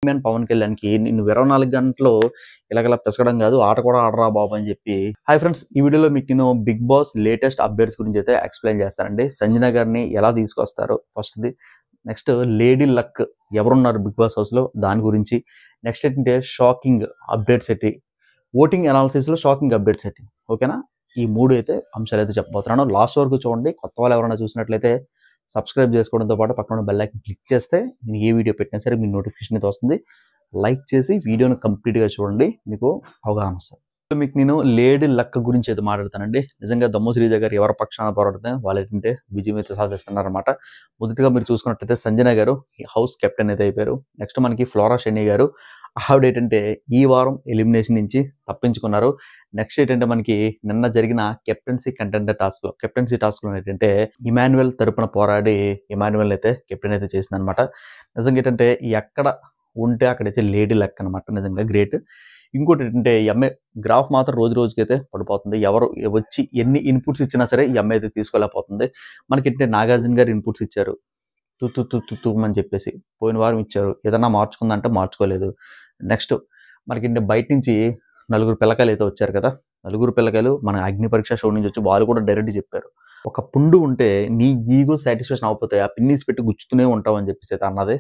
Main Pawan కళ్యాణ్‌కి నిన్ను 24 గంటలు ఇలాగలా పిసకడం కాదు, ఆట కూడా ఆడరా బాబు అని చెప్పి. హాయ్ ఫ్రెండ్స్, ఈ వీడియోలో మీకు నేను బిగ్ బాస్ లేటెస్ట్ అప్డేట్స్ గురించి అయితే ఎక్స్ప్లెయిన్ చేస్తానండి. సంజన గారిని ఎలా తీసుకొస్తారు ఫస్ట్‌ది. నెక్స్ట్ లేడీ లక్ ఎవరున్నారు బిగ్ బాస్ హౌస్‌లో దాని గురించి. నెక్స్ట్ ఏంటంటే షాకింగ్ అప్డేట్స్ ఏంటి, ఓటింగ్ అనాలిసిస్‌లో షాకింగ్ అప్డేట్స్ ఏంటి. ఓకేనా? ఈ 3 అయితే అంశాలు అయితే చెప్పబోతున్నాను. లాస్ట్ వరకు చూడండి. కొత్త వాళ్ళు ఎవరైనా చూసినట్లయితే సబ్స్క్రైబ్ చేసుకోవడంతో పాటు పక్కన బెల్ ఐకాన్ క్లిక్ చేస్తే నేను ఏ వీడియో పెట్టినా సరే మీ నోటిఫికేషన్ అయితే వస్తుంది. లైక్ చేసి వీడియోని కంప్లీట్గా చూడండి, మీకు అవగాహన వస్తుంది. మీకు నేను లేడీ లక్ గురించి అయితే మాట్లాడతానండి. నిజంగా దమ్ము శ్రీజ గారు ఎవరి పక్షాన పోరాడితే వాళ్ళు ఏంటంటే విజయం అయితే సాధిస్తున్నారన్నమాట. మొదటిగా మీరు చూసుకున్నట్లయితే సంజన గారు హౌస్ కెప్టెన్ అయితే అయిపోయారు. నెక్స్ట్ మనకి ఫ్లోరా షెన్నీ గారు, ఆవిడ ఏంటంటే ఈ వారం ఎలిమినేషన్ నుంచి తప్పించుకున్నారు. నెక్స్ట్ ఏంటంటే మనకి నిన్న జరిగిన కెప్టెన్సీ కంటెండర్ టాస్క్లో ఏంటంటే ఇమాన్యుయల్ తరపున పోరాడి ఇమాన్యుయల్ అయితే కెప్టెన్ అయితే చేసింది అనమాట. నిజంగా ఏంటంటే ఎక్కడ ఉంటే అక్కడైతే లేడీ లక్ అనమాట. నిజంగా గ్రేట్. ఇంకోటి ఏంటంటే ఈ అమ్మాయి గ్రాఫ్ మాత్రం రోజు రోజుకి అయితే పడిపోతుంది. ఎవరు వచ్చి ఎన్ని ఇన్పుట్స్ ఇచ్చినా సరే ఈ అమ్మాయి అయితే తీసుకోలేకపోతుంది. మనకి ఏంటంటే నాగార్జున గారు ఇన్పుట్స్ ఇచ్చారు, తు అని చెప్పేసి. పోయిన వారం ఇచ్చారు, ఏదన్నా మార్చుకుందంటే మార్చుకోలేదు. నెక్స్ట్ మనకి బయట నుంచి 4 పిల్లకాయలు అయితే వచ్చారు కదా. 4 పిల్లకాయలు మన అగ్ని పరీక్ష షో నుంచి వచ్చి వాళ్ళు కూడా డైరెక్ట్ చెప్పారు, ఒక పుండు ఉంటే నీ ఈగో సాటిస్ఫాక్షన్ అయిపోతాయి, ఆ పిన్నీస్ పెట్టి గుచ్చుతూనే ఉంటావు అని చెప్పేసి అయితే అన్నది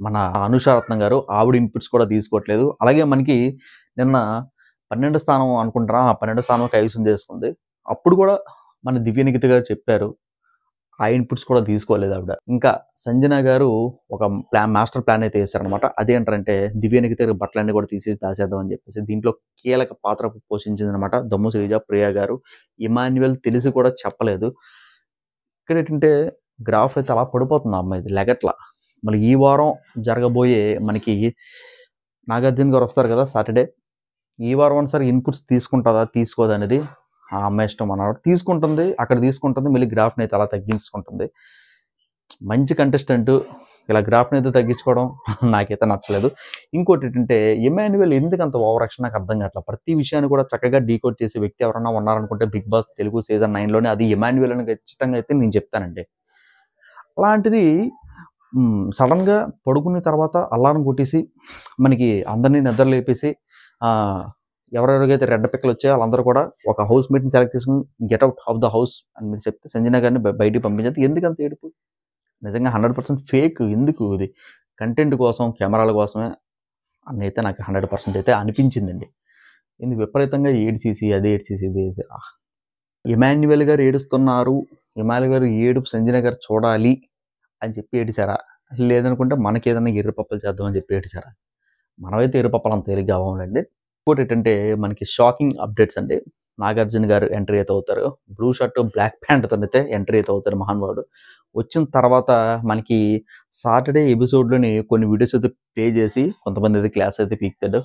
మన అనుషారత్నం గారు. ఆవిడ ఇన్పుట్స్ కూడా తీసుకోవట్లేదు. అలాగే మనకి నిన్న 12 స్థానం అనుకుంటారా, ఆ 12 స్థానం కైవసం చేసుకుంది. అప్పుడు కూడా మన దివ్యనిఖిత గారు చెప్పారు, ఆ ఇన్పుట్స్ కూడా తీసుకోలేదు ఆవిడ. ఇంకా సంజన గారు ఒక మాస్టర్ ప్లాన్ అయితే వేశారనమాట. అదేంటంటే దివ్యనిఖిత గారి బట్టలన్నీ కూడా తీసేసి దాచేద్దాం అని చెప్పేసి. దీంట్లో కీలక పాత్ర పోషించింది అనమాట దమ్ము శ్రీజ, ప్రియా గారు. ఇమాన్యుయల్ తెలిసి కూడా చెప్పలేదు. ఇక్కడ ఏంటంటే గ్రాఫ్ అయితే అలా పడిపోతుంది, అమ్మాయిది లెగట్లా. మళ్ళీ ఈ వారం జరగబోయే మనకి నాగార్జున గారు వస్తారు కదా సాటర్డే. ఈ వారం ఒకసారి ఇన్పుట్స్ తీసుకుంటుందా తీసుకోదా అనేది ఆ అమ్మాయి ఇష్టం అన్నమాట. తీసుకుంటుంది, అక్కడ తీసుకుంటుంది, మళ్ళీ గ్రాఫ్ని అయితే అలా తగ్గించుకుంటుంది. మంచి కంటెస్టెంట్ ఇలా గ్రాఫ్ని అయితే తగ్గించుకోవడం నాకైతే నచ్చలేదు. ఇంకోటి ఏంటంటే ఇమాన్యుయల్ ఎందుకు అంత ఓవర్ యాక్షన్ నాకు అర్థం కావట్లేదు. ప్రతి విషయాన్ని కూడా చక్కగా డీకోడ్ చేసే వ్యక్తి ఎవరన్నా ఉన్నారనుకుంటే బిగ్ బాస్ తెలుగు సీజన్ 9లోనే అది ఇమాన్యుయల్ అని ఖచ్చితంగా అయితే నేను చెప్తానండి. అలాంటిది సడన్గా పడుకున్న తర్వాత అల్లారం కొట్టేసి మనకి అందరినీ నిద్ర లేపేసి ఎవరెవరికైతే రెడ్ పిక్కలు వచ్చాయో వాళ్ళందరూ కూడా ఒక హౌస్ మేట్ని సెలెక్ట్ చేసుకుని get out of the house అని మీరు చెప్తే సంజన గారిని బయటికి పంపించేది. ఎందుకంత ఏడుపు? నిజంగా 100% ఫేక్. ఎందుకు ఇది? కంటెంట్ కోసం, కెమెరాల కోసమే అని అయితే నాకు 100% అయితే అనిపించిందండి. ఎందుకు విపరీతంగా ఏడ్చేసి అదే ఏడ్చేసి ఇది ఇమాన్యుయల్ గారు ఏడుస్తున్నారు, ఇమాన్యుయల్ గారు ఏడుపు సంజన గారు చూడాలి అని చెప్పి ఏడిచారా, లేదనుకుంటే మనకి ఏదైనా ఎర్రపప్పలు చేద్దామని చెప్పి ఏడిచారా? మనమైతే ఎర్రపప్పలు అంత తేలిగ్గా అవ్వలేండి. ఇంకోటి ఏంటంటే మనకి షాకింగ్ అప్డేట్స్ అండి. నాగార్జున గారు ఎంట్రీ అయితే అవుతారు. బ్లూ షర్ట్ బ్లాక్ ప్యాంట్తో అయితే ఎంట్రీ అయితే అవుతారు మహానుభావుడు. వచ్చిన తర్వాత మనకి సాటర్డే ఎపిసోడ్లోని కొన్ని వీడియోస్ అయితే ప్లే చేసి కొంతమంది అయితే క్లాస్ అయితే పీకుతాడు.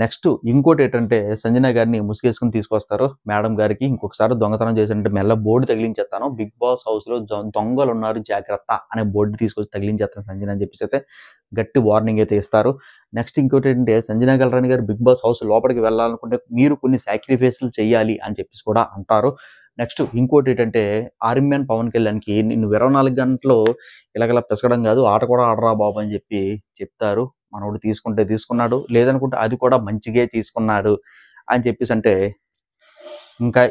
నెక్స్ట్ ఇంకోటి ఏంటంటే సంజన గారిని ముసుగేసుకుని తీసుకొస్తారు మేడం గారికి. ఇంకొకసారి దొంగతనం చేసినట్టు మెల్ల బోర్డు తగిలించేస్తాను, బిగ్ బాస్ హౌస్లో దొంగలు ఉన్నారు జాగ్రత్త అనే బోర్డు తీసుకొచ్చి తగిలించేస్తాను సంజన అని చెప్పేసి అయితే గట్టి వార్నింగ్ అయితే ఇస్తారు. నెక్స్ట్ ఇంకోటి ఏంటంటే సంజన గల్రాని గారు బిగ్ బాస్ హౌస్ లోపలికి వెళ్ళాలనుకుంటే మీరు కొన్ని సాక్రిఫైస్లు చేయాలి అని చెప్పేసి కూడా అంటారు. నెక్స్ట్ ఇంకోటి ఏంటంటే ఆర్మీన్ పవన్ కళ్యాణ్కి నిన్ను 24 గంటలు ఇలాగలా పిసకడం కాదు, ఆట కూడా ఆడరా బాబు అని చెప్పి చెప్తారు. మనోడు తీసుకుంటే తీసుకున్నాడు, లేదనుకుంటే అది కూడా మంచిగా తీసుకున్నాడు అని చెప్పేసి అంటే ఇంకా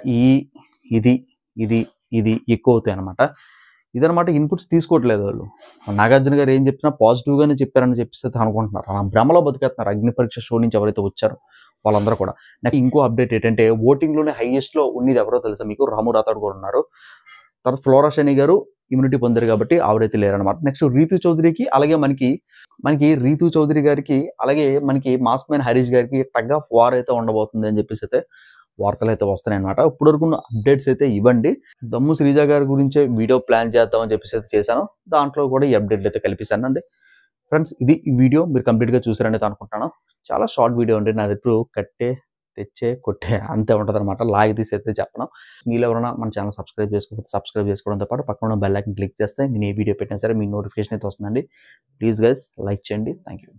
ఇది ఇది ఇది ఎక్కువ అవుతాయి అనమాట. ఇదనమాట ఇన్పుట్స్ తీసుకోవట్లేదు వాళ్ళు. నాగార్జున గారు ఏం చెప్పినా పాజిటివ్గానే చెప్పారని చెప్పేసి అనుకుంటున్నారు. ఆ భ్రమలో బతికేస్తున్నారు. అగ్ని పరీక్ష షో నుంచి ఎవరైతే వచ్చారో వాళ్ళందరూ కూడా. నాకు ఇంకో అప్డేట్ ఏంటంటే ఓటింగ్లోనే హైయెస్ట్లో ఉన్నది ఎవరో తెలుసా మీకు? రాము రాథోడ్ కూడా ఉన్నారు. తర్వాత ఫ్లోరా షెనీ గారు ఇమ్యూనిటీ పొందారు కాబట్టి ఆవిడైతే లేరనమాట. నెక్స్ట్ రీతు చౌదరికి, అలాగే మనకి రీతు చౌదరి గారికి, అలాగే మనకి మాస్క్ మ్యాన్ హరీష్ గారికి టగ్ ఆఫ్ వార్ అయితే ఉండబోతుంది అని చెప్పేసి అయితే వార్తలు అయితే వస్తున్నాయి అనమాట. ఇప్పుడు వరకు అప్డేట్స్ అయితే ఇవ్వండి. దమ్ము శ్రీజ గారి గురించే వీడియో ప్లాన్ చేద్దామని చెప్పేసి అయితే చేశాను. దాంట్లో కూడా ఈ అప్డేట్ అయితే కల్పిస్తానండి. ఫ్రెండ్స్, ఇది ఈ వీడియో మీరు కంప్లీట్గా చూసారని అయితే అనుకుంటాను. చాలా షార్ట్ వీడియో అండి. నాది ఎప్పుడు కట్టే తెచ్చే కొట్టే అంతే ఉంటుంది అనమాట. లాగి తీసి అయితే చెప్పను. మీరు ఎవరైనా మన ఛానల్ సబ్స్క్రైబ్ చేసుకోకపోతే సబ్స్క్రైబ్ చేసుకోవడంతో పాటు పక్కన ఉన్న బెల్ ఐకాన్ క్లిక్ చేస్తే నేను ఏ వీడియో పెట్టినా సరే మీ నోటిఫికేషన్ అయితే వస్తుందండి. ప్లీజ్ గైస్ లైక్ చేయండి. Thank you.